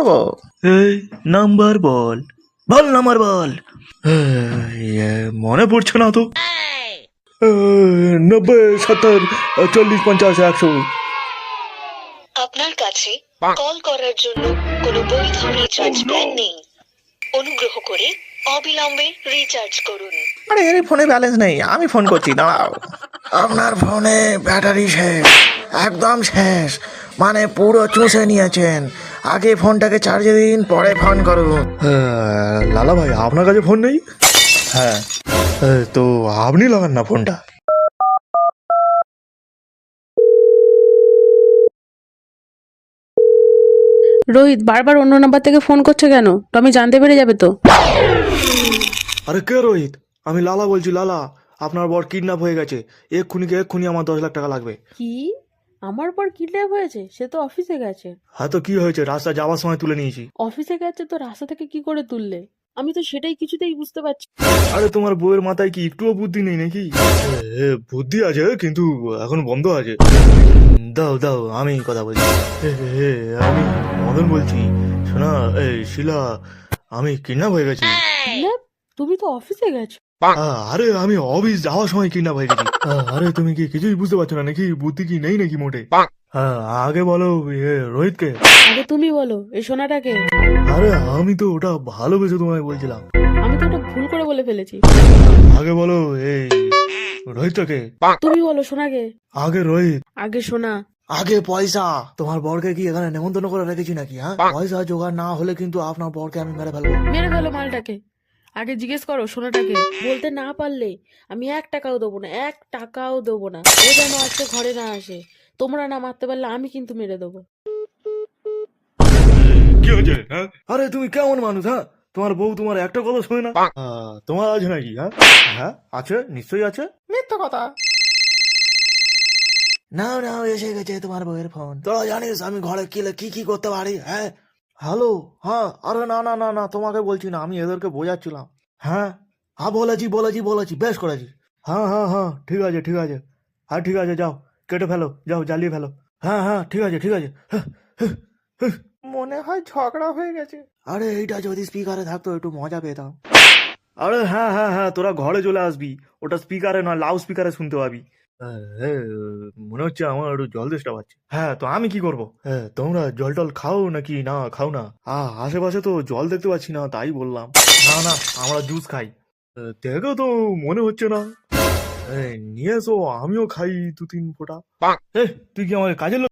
করবো? এই নাম্বার বল, বল নাম্বার বল। মনে পড়ছে না তো। 90, 70, 40, 50, 100। আপনার কাছে কল করার জন্য কোনো বৈধ রিচার্জ প্ল্যান নেই। অনুগ্রহ করে অবিলম্বে রিচার্জ করুন। আরে এর ফোনে ব্যালেন্স নেই, আমি ফোন করছি, দাঁড়াও। আপনার ফোনে ব্যাটারি শেষ, একদম শেষ, মানে পুরো চুষে নিয়েছেন। আগে ফোনটাকে চার্জে দিন, পরে ফোন করুন। লালা ভাই, আপনার কাছে ফোন নেই? হ্যাঁ, তো আপনি লাগান না ফোনটা। রোহিত বারবার অন্য নাম্বার থেকে ফোন করছে কেন? টমি জানতে পেরে যাবে তো। আরে কে রোহিত? আমি লালা বলছি, লালা। আপনার বর কিডন্যাপ হয়ে গেছে, এক্ষুনি আমার 10 লাখ টাকা লাগবে। কি? আমার পর কিডন্যাপ হয়েছে? সে তো অফিসে গেছে। হ্যাঁ তো কি হয়েছে, রাস্তা যাওয়ার সময় তুলে নিয়েছি। অফিসে গেছে তো রাস্তা থেকে কি করে তুললে? আমি তো সেটাই কিছুতেই বুঝতে পারছি। আরে তোমার বউয়ের মাথায় কি একটুও বুদ্ধি নেই নাকি? বুদ্ধি আছে, কিন্তু এখন বন্ধ আছে। দাও দাও, আমি কথা বলছি। আমি মদন বলছি। শোনা, শিলা, আমি কিডন্যাপ হয়ে গেছি। কিডন্যাপ? তুমি তো অফিসে গেছো। আরে আমি অফিস যাওয়ার সময় কিডন্যাপ হয়ে গেছি। আরে তুমি কি কিছুই বুঝতে পারছো না নাকি? বুদ্ধি কি নেই নাকি মোটে? আগে বলো, রোহিতকে। আগে তুমি বলো, এই সোনাটাকে। আরে আমি তো ওটা ভালোবেসে তোমায় বলছিলাম। আমি তো ওটা ভুল করে বলে ফেলেছি। আগে বলো, এই রোহিতটাকে। তুমি বলো সোনাকে। আগে রোহিত। আগে সোনা। আগে পয়সা। তোমার বরকে কি এখানে নেমন্তন্ন করে রেখেছি নাকি? হ্যাঁ, পয়সা জোগাড় না হলে কিন্তু আপনার বরকে আমি মেরে ফেলবো। মেরে ফেলো মালটাকে। আগে জিজ্ঞেস করো সোনাটাকে। বলতে না পারলে আমি 1 টাকাও দেবো না, 1 টাকাও দেবো না। ও যেন আজকে ঘরে না আসে। তোমরা না মারতে পারলে আমি কিন্তু মেরে দেবো। কি হয়েছে? হ্যাঁ, আরে তুমি কেমন মানুষ? হ্যাঁ, তোমার বউ তোমার একটা কথা শোনে না? তোমার আছে নাকি? হ্যাঁ, হ্যাঁ আছে, নিশ্চয়ই আছে। মিথ্যা কথা। নাও নাও, এসে গেছে তোমার বউয়ের ফোন। তোরা জানিস আমি ঘরে কি কি করতে পারি? হ্যাঁ, হ্যালো। হ্যাঁ, আরে না না না না, তোমাকে বলছি না, আমি এদেরকে বোঝাচ্ছিলাম। হ্যাঁ হ্যাঁ, বলেছি, বেশ করেছি। হ্যাঁ হ্যাঁ হ্যাঁ, ঠিক আছে ঠিক আছে। হ্যাঁ ঠিক আছে, যাও কেটে ফেলো, যাও জ্বালিয়ে ফেলো। হ্যাঁ হ্যাঁ, ঠিক আছে ঠিক আছে। মনে হয় ঝগড়া হয়ে গেছে। আরে এইটা যদি স্পিকারে থাকতো একটু মজা পেতাম। আরে হ্যাঁ হ্যাঁ হ্যাঁ, তোরা ঘরে চলে আসবি, ওটা স্পিকারে নয়, লাউড স্পিকারে শুনতে পাবি। মনে হচ্ছে আমার একটু জল তেষ্টা পাচ্ছে। হ্যাঁ, তো আমি কি করবো? হ্যাঁ, তোমরা জল টল খাও নাকি না খাও না? আশেপাশে তো জল দেখতে পাচ্ছি না, তাই বললাম। না না, আমরা জুস খাই। দেখো তো মনে হচ্ছে না। নিয়ে এসো, আমিও খাই 2-3 ফোঁটা। তুই কি আমাকে কাজের লোক